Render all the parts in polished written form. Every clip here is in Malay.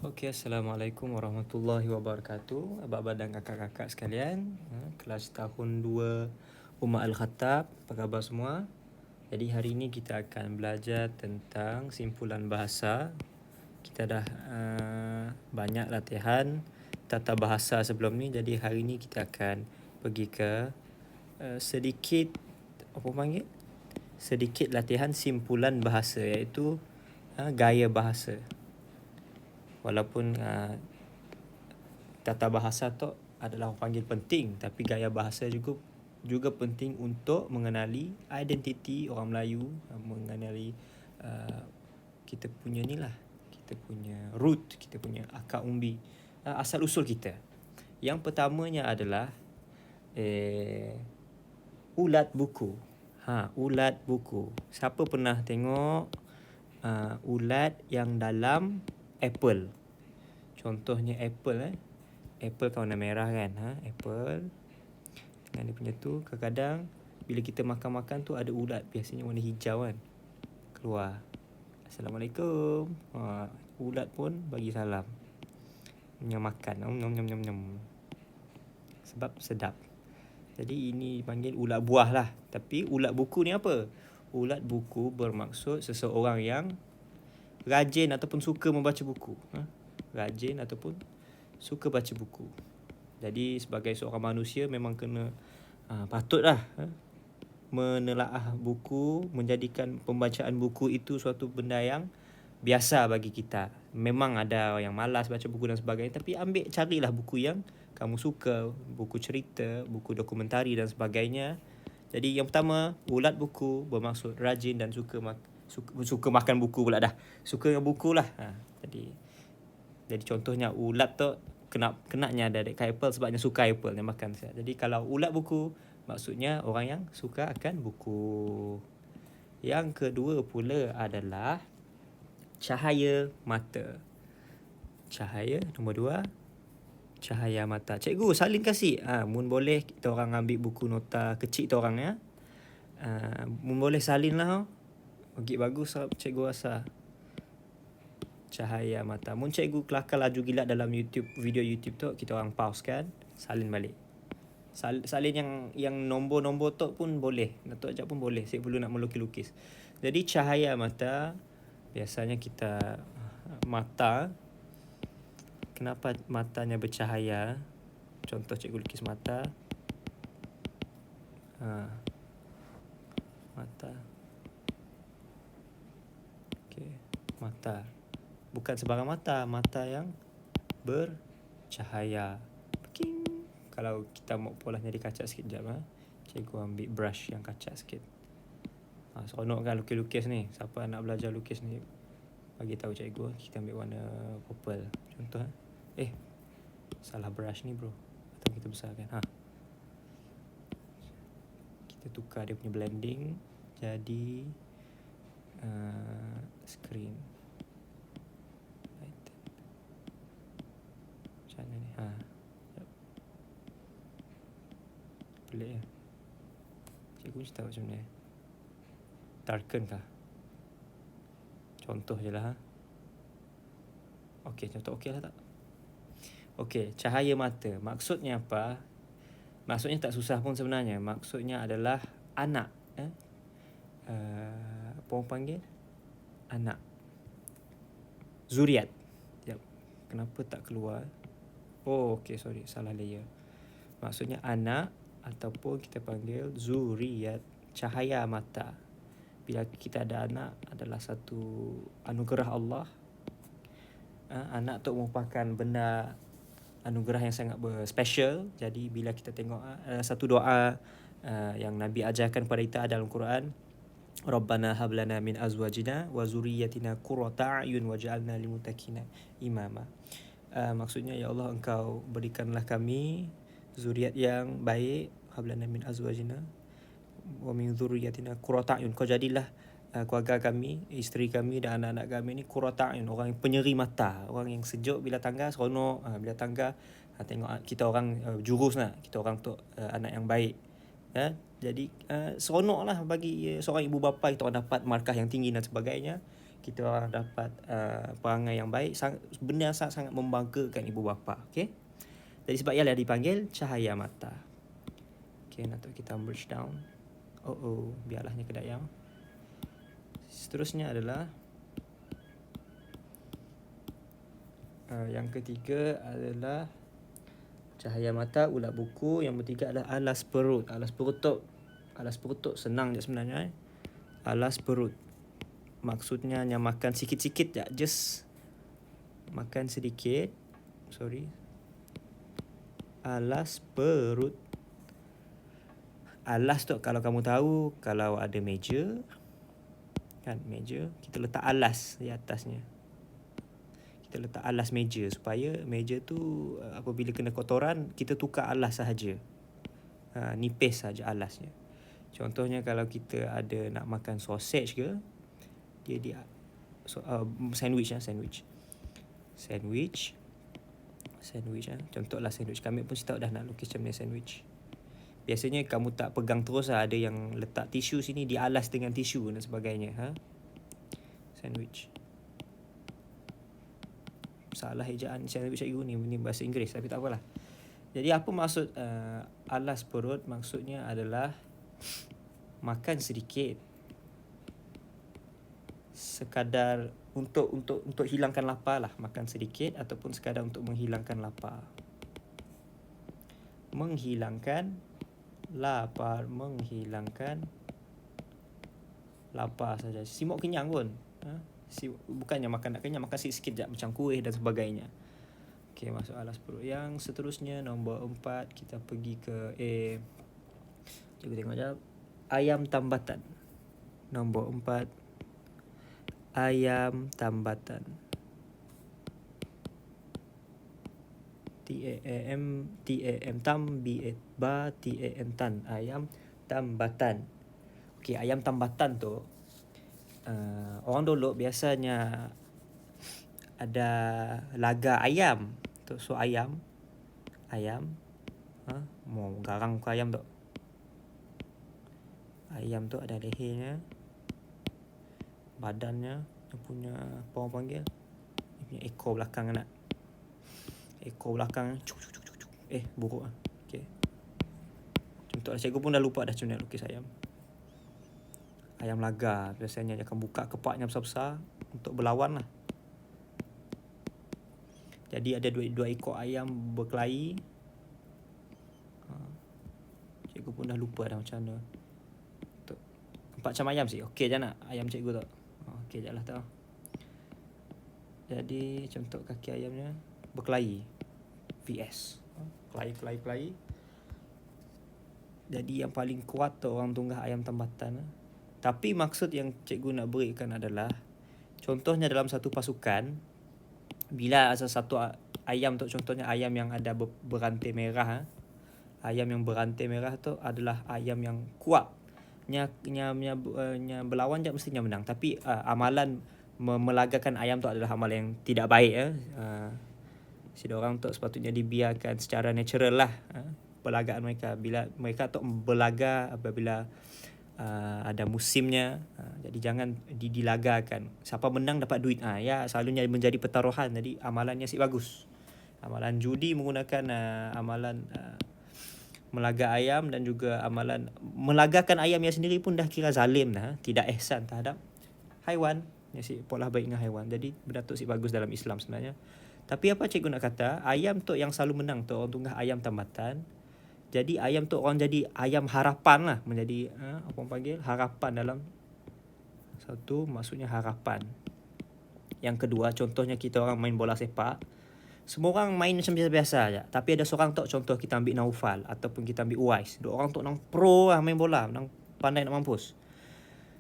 Assalamualaikum warahmatullahi wabarakatuh. Abang-abang dan kakak-kakak sekalian, kelas tahun 2 Umar Al-Khattab, apa khabar semua? Jadi hari ini kita akan belajar tentang simpulan bahasa. Kita dah banyak latihan tata bahasa sebelum ni, jadi hari ini kita akan pergi ke sedikit apa panggil? Sedikit latihan simpulan bahasa, iaitu gaya bahasa. Walaupun tata bahasa tu adalah orang panggil penting, tapi gaya bahasa juga penting untuk mengenali identiti orang Melayu, mengenali kita punya ni lah, kita punya root, kita punya akar umbi, asal usul kita. Yang pertamanya adalah ulat buku. Ulat buku. Siapa pernah tengok ulat yang dalam apple? Contohnya apple apple kan warna merah kan, apple dengan dia punya tu, kadang-kadang bila kita makan-makan tu ada ulat, biasanya warna hijau kan, keluar. Assalamualaikum. Ulat pun bagi salam. Makan. Nyam. Sebab sedap. Jadi ini dipanggil ulat buah lah. Tapi ulat buku ni apa? Ulat buku bermaksud seseorang yang rajin ataupun suka membaca buku. Rajin ataupun suka baca buku. Jadi sebagai seorang manusia memang kena patutlah menelaah buku, menjadikan pembacaan buku itu suatu benda yang biasa bagi kita. Memang ada yang malas baca buku dan sebagainya, tapi carilah buku yang kamu suka, buku cerita, buku dokumentari dan sebagainya. Jadi yang pertama, ulat buku bermaksud rajin dan suka makan buku pula dah. Suka dengan buku lah. Jadi contohnya ulat tu kenanya ada dekat apple sebabnya suka apple dia makan. Jadi kalau ulat buku maksudnya orang yang suka akan buku. Yang kedua pula adalah cahaya mata. Cahaya nombor 2, cahaya mata. Cikgu salin kasih. Mun boleh kita orang ambil buku nota kecil kita orang ya. Mun boleh salin lah. Bagi bagus cikgu rasa. Cahaya mata. Mun cikgu kelakar laju gila dalam video YouTube tu, kita orang pause kan, salin balik. Salin yang nombor-nombor tu pun boleh. Datuk ajak pun boleh. Saya perlu nak melukis-lukis. Jadi cahaya mata, biasanya kita mata, kenapa matanya bercahaya? Contoh cikgu lukis mata. Mata. Okey, mata. Bukan sebarang mata, mata yang bercahaya. Peking. Kalau kita mau polanya dikacak sikit sekejap. Cikgu ambil brush yang kacak sikit. Seronok kan lukis-lukis ni. Siapa nak belajar lukis ni, bagi tahu cikgu. Kita ambil warna purple. Contoh salah brush ni bro. Atau kita besarkan. Kita tukar dia punya blending jadi screen. Macam mana ni? Pelik ya. Cikgu mesti tahu macam mana. Darken kah? Contoh je lah. Okey, contoh okey lah tak? Okey, cahaya mata. Maksudnya apa? Maksudnya tak susah pun sebenarnya. Maksudnya adalah anak. Apa orang panggil? Anak. Zuriat. Kenapa tak keluar? Okey, sorry. Salah layer. Maksudnya anak ataupun kita panggil zuriat. Cahaya mata. Bila kita ada anak adalah satu anugerah Allah. Anak tu merupakan benda anugerah yang sangat special. Jadi bila kita tengok satu doa yang Nabi ajarkan pada kita dalam Quran, Rabbana hablana min azwajina wa zurriyyatina qurrata a'yun waj'alna lil muttaqina imama. Maksudnya, ya Allah, engkau berikanlah kami zuriat yang baik, hablana min azwajina wa min zurriyyatina qurrata a'yun. Kau jadilah keluarga kami, isteri kami dan anak-anak kami ni qurrata a'yun, orang yang penyeri mata, orang yang sejuk bila tangga, seronok bila tangga tengok kita orang jurus lah, kita orang tu anak yang baik. Jadi seronok lah bagi seorang ibu bapa, kita orang dapat markah yang tinggi dan sebagainya. kita orang dapat perangai yang baik, benda yang sangat-sangat membanggakan ibu bapa. Okey. Jadi sebab ialah dipanggil cahaya mata. Okey, nak kita merge down. Biarlah ni kedai yang. Seterusnya adalah yang ketiga adalah cahaya mata, ulat buku. Yang bertiga adalah alas perut. Alas perut tu senang je sebenarnya. Alas perut. Maksudnya yang makan sikit-sikit je. Just makan sedikit. Alas perut. Alas tu kalau kamu tahu, kalau ada meja, kan meja, kita letak alas di atasnya. Kita letak alas meja supaya meja tu apabila kena kotoran, kita tukar alas sahaja. Nipis saja alasnya. Contohnya kalau kita ada nak makan sausage ke, dia sandwich. Contohlah sandwich. Kami pun tahu dah nak lukis macam mana sandwich. Biasanya kamu tak pegang terus lah. Ada yang letak tisu sini, dialas dengan tisu dan sebagainya. Sandwich. Salah ejaan sandwich cikgu ni bahasa Inggeris, tapi tak apalah. Jadi apa maksud alas perut? Maksudnya adalah makan sedikit, sekadar untuk hilangkan lapar lah. Makan sedikit ataupun sekadar untuk menghilangkan lapar. Menghilangkan lapar saja. Simok kenyang pun. Bukannya makan nak kenyang, makan sikit-sikit je macam kuih dan sebagainya. Okey, masuk alas perut. Yang seterusnya nombor 4, kita pergi ke Cikgu tengok jap. Ayam tambatan. Nombor 4, ayam tambatan. T-A-M tan. Ayam tambatan. Okey, ayam tambatan tu orang dulu biasanya ada laga ayam. So ayam mau garang ke ayam tu. Ayam tu ada lehernya, badannya, dia punya apa orang panggil, dia punya ekor belakang nak. Ekor belakang buruk lah. Okay. Contohlah, cikgu pun dah lupa dah macam mana lukis ayam. Ayam laga biasanya dia akan buka kepaknya besar-besar untuk berlawan lah. Jadi ada dua ekor ayam berkelahi. Cikgu pun dah lupa dah macam mana. Nampak macam ayam sih. Okey je nak ayam cikgu tu. Okey je lah tu. Jadi contoh kaki ayamnya berkelahi. VS. Kelahi. Jadi yang paling kuat tu orang tunggah ayam tambatan. Tapi maksud yang cikgu nak berikan adalah, contohnya dalam satu pasukan, bila ada satu ayam tu, contohnya ayam yang ada berantai merah. Ayam yang berantai merah tu adalah ayam yang kuat. Nya berlawan je mestinya menang. Tapi amalan melagakan ayam tu adalah amalan yang tidak baik. Orang tu sepatutnya dibiarkan secara natural lah. Perlagaan mereka. Bila mereka tu berlaga apabila ada musimnya. Jadi jangan dilagakan. Siapa menang dapat duit. Selalunya menjadi pertaruhan. Jadi amalannya bagus. Amalan judi menggunakan amalan melaga ayam, dan juga amalan melagakan ayamnya sendiri pun dah kira zalim dah. Tidak ihsan terhadap haiwan. Pola baik dengan haiwan. Jadi benda tu bagus dalam Islam sebenarnya. Tapi apa cikgu nak kata, ayam tu yang selalu menang tu orang tunggah ayam tambatan. Jadi ayam tu orang jadi ayam harapan lah. Menjadi apa orang panggil, harapan dalam satu, maksudnya harapan. Yang kedua, contohnya kita orang main bola sepak. Semua orang main macam biasa-biasa je. Tapi ada seorang tu, contoh kita ambil Naufal ataupun kita ambil Uwais. Dua orang tu nang pro lah main bola, nang pandai nak mampus.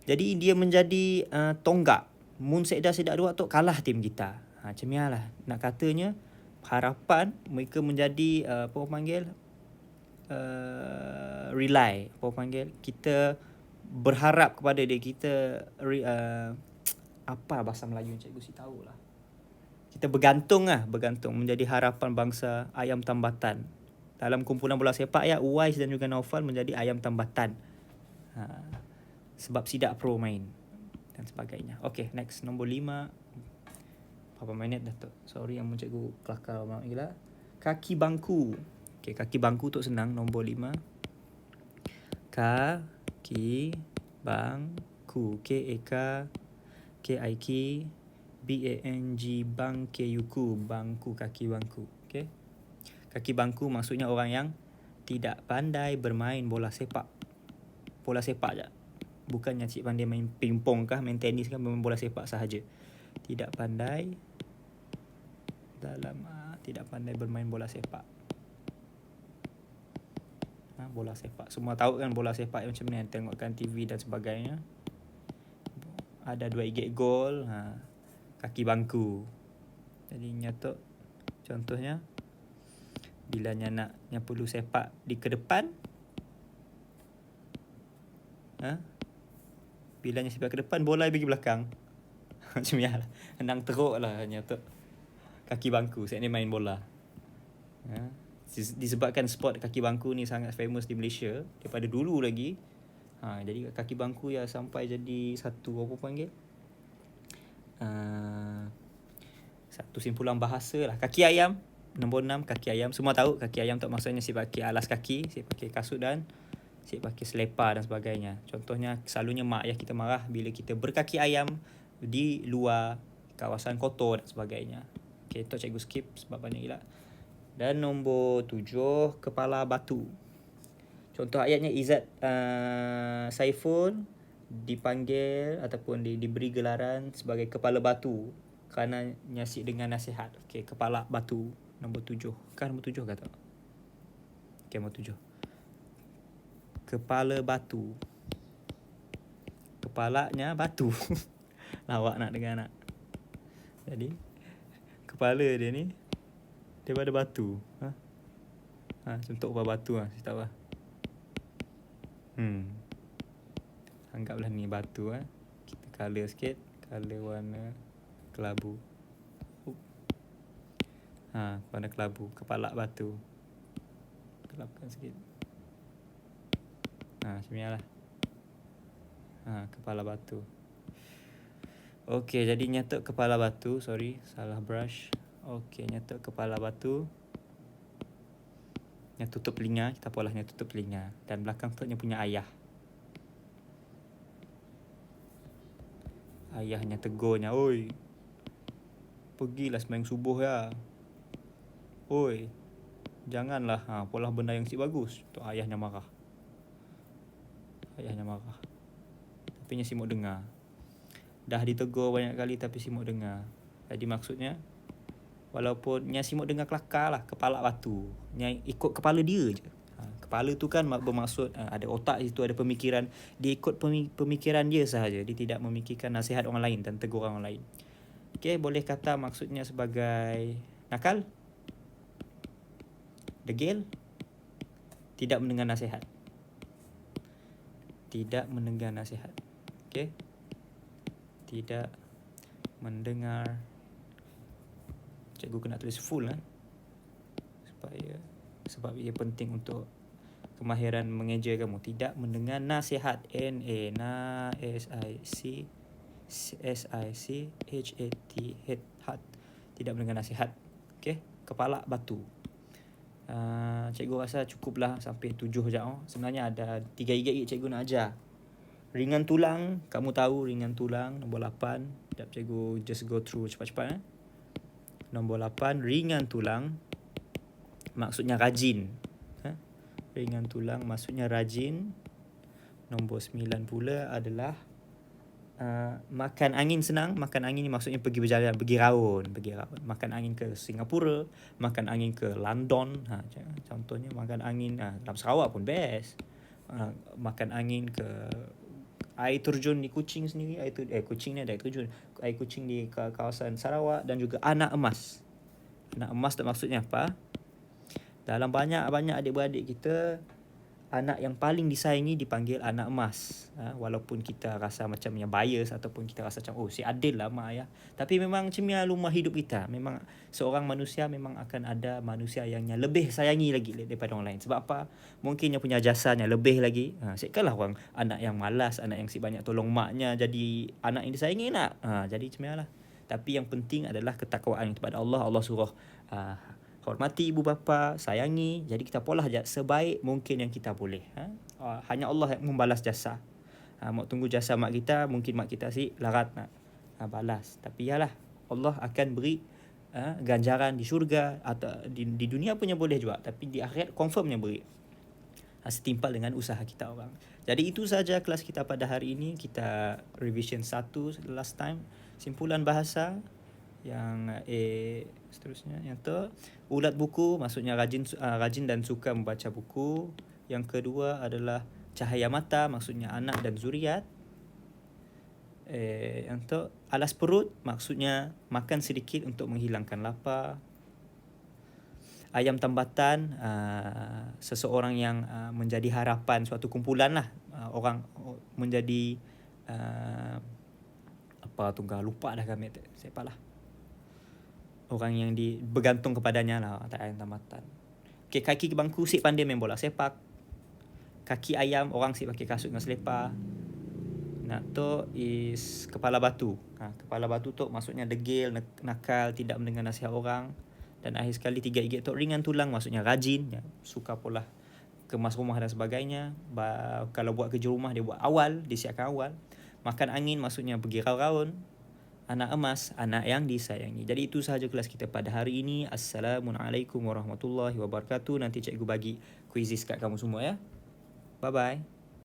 Jadi dia menjadi tonggak. Mun sedak dua tu kalah tim kita. Macam ni lah. Nak katanya harapan mereka menjadi apa orang panggil, rely. Apa orang panggil, kita berharap kepada dia. Kita apa bahasa Melayu cikgu si tahu lah. Kita bergantung menjadi harapan bangsa ayam tambatan. Dalam kumpulan bola sepak Uwais dan juga Naufal menjadi ayam tambatan. Sebab sidak pro main. dan sebagainya. Okay, next. Nombor 5. Berapa minit dah tu? Sorry yang cikgu kelakar banget gila. Kaki bangku. Okay, kaki bangku tu senang. Nombor 5. Kaki bangku. K-A-K K-I-K B-A-N-G bang K-U-K. Bangku, kaki bangku. Okay. Kaki bangku maksudnya orang yang tidak pandai bermain bola sepak. Bola sepak je. Bukannya cik pandai main pingpong kah, main tenis kah, main bola sepak sahaja. Tidak pandai tidak pandai bermain bola sepak. Bola sepak. Semua tahu kan bola sepak macam ni, tengokkan TV dan sebagainya. Ada 2 igit gol. Kaki bangku. Jadi nyata contohnya bila nak perlu sepak di ke depan, bila sepak ke depan, bola pergi belakang. Macam ni lah. Henang teruk lah nyata. Kaki bangku, saya ni main bola. Disebabkan sport kaki bangku ni sangat famous di Malaysia daripada dulu lagi. Jadi kaki bangku ya sampai jadi satu apa panggil? Satu simpulan bahasa lah. Kaki ayam. Nombor 6, kaki ayam. Semua tahu kaki ayam tak maksudnya si pakai alas kaki, si pakai kasut dan si pakai selipar dan sebagainya. Contohnya selalunya mak ayah kita marah bila kita berkaki ayam di luar kawasan kotor dan sebagainya. Okay, tu cikgu skip sebab banyak gila. Dan nombor 7, kepala batu. Contoh ayatnya Izzat Saiful dipanggil ataupun diberi gelaran sebagai kepala batu kerana nyasik dengan nasihat. Okay, kepala batu. Nombor 7. Kan nombor 7 kata? Okay, nombor 7. Kepala batu. Kepalanya batu. Lawak nak dengar nak. Jadi, kepala dia ni daripada batu. Contoh kepala batu lah. Saya tahu lah. Anggaplah ni batu. Kita colour sikit. Colour warna kelabu. Warna kelabu. Kepala batu. Gelapkan sikit. Macam ni lah. Kepala batu. Okey, jadi nyata kepala batu. Sorry, salah brush. Okey, nyata kepala batu. Yang tutup telinga. Kita polahnya tutup telinga. Dan belakang tu punya ayah. Ayahnya tegurnya, oi, pergilah sembahyang subuh ya. Oi, janganlah polah benda yang si bagus. Tu ayahnya marah. Tapi nya simuk dengar. Dah ditegur banyak kali tapi simuk dengar. Jadi maksudnya walaupun nya simuk dengar kelakar lah, kepala batu. Nya ikut kepala dia je. Kepala tu kan bermaksud ada otak di situ, ada pemikiran. Dia ikut pemikiran dia sahaja. Dia tidak memikirkan nasihat orang lain dan tegur orang lain. Okey, boleh kata maksudnya sebagai nakal, degil, tidak mendengar nasihat. Tidak mendengar nasihat. Okey. Tidak mendengar. Cikgu kena tulis full sebab ia penting untuk kemahiran mengeja kamu. Tidak mendengar nasihat. N-A-S-I-C-H-A-T. Tidak mendengar nasihat. Okey. Kepala batu. Cikgu rasa cukuplah sampai 7 je. Sebenarnya ada 3 igit cikgu nak ajar. Ringan tulang. Kamu tahu ringan tulang. Nombor 8. Sekejap cikgu just go through cepat-cepat. Nombor 8. Ringan tulang maksudnya rajin. Ringan tulang maksudnya rajin. Nombor 9 pula adalah makan angin senang. Makan angin ni maksudnya pergi berjalan, pergi raun. Makan angin ke Singapura, makan angin ke London. Contohnya makan angin dalam Sarawak pun best. Makan angin ke air terjun di Kuching sendiri. Kuching ni ada air terjun. Air Kuching di kawasan Sarawak. Dan juga anak emas. Anak emas tu maksudnya apa? Dalam banyak-banyak adik-beradik kita, anak yang paling disayangi dipanggil anak emas. Walaupun kita rasa macam yang bias ataupun kita rasa macam si adil lah mak ayah. Tapi memang macam lumah hidup kita. Memang seorang manusia memang akan ada manusia yang lebih sayangi lagi daripada orang lain. Sebab apa? Mungkin yang punya jasanya lebih lagi. Sekallah orang anak yang malas, anak yang si banyak tolong maknya jadi anak yang disayangi nak. Jadi macam lah. Tapi yang penting adalah ketakwaan kepada Allah. Allah suruh hormati ibu bapa, sayangi. Jadi kita polah je sebaik mungkin yang kita boleh. Hanya Allah yang membalas jasa. Mak tunggu jasa mak kita, mungkin mak kita si larat nak balas. Tapi yalah, Allah akan beri ganjaran di syurga atau di dunia punya boleh juga. Tapi di akhirat confirmnya beri. Setimpal dengan usaha kita orang. Jadi itu saja kelas kita pada hari ini. Kita revision 1 last time. Simpulan bahasa. Yang seterusnya yang ulat buku maksudnya rajin dan suka membaca buku. Yang kedua adalah cahaya mata maksudnya anak dan zuriat. Yang alas perut maksudnya makan sedikit untuk menghilangkan lapar. Ayam tambatan seseorang yang menjadi harapan suatu kumpulan lah. Orang menjadi apa tunggal lupa dah kami siapa lah. Orang yang bergantung kepadanya lah, tak ayam tambatan. Okay, kaki bangku si pandai main bola sepak. Kaki ayam orang si pakai kasut dengan selipar. Nak tu is kepala batu. Kepala batu tu maksudnya degil, nakal, tidak mendengar nasihat orang. Dan akhir sekali 3 gigit tu ringan tulang maksudnya rajin, suka pula kemas rumah dan sebagainya. Kalau buat kerja rumah dia buat awal, dia siapkan awal. Makan angin maksudnya pergi raun-raun. Anak emas, anak yang disayangi. Jadi itu sahaja kelas kita pada hari ini. Assalamualaikum warahmatullahi wabarakatuh. Nanti cikgu bagi kuizis kat kamu semua ya. Bye-bye.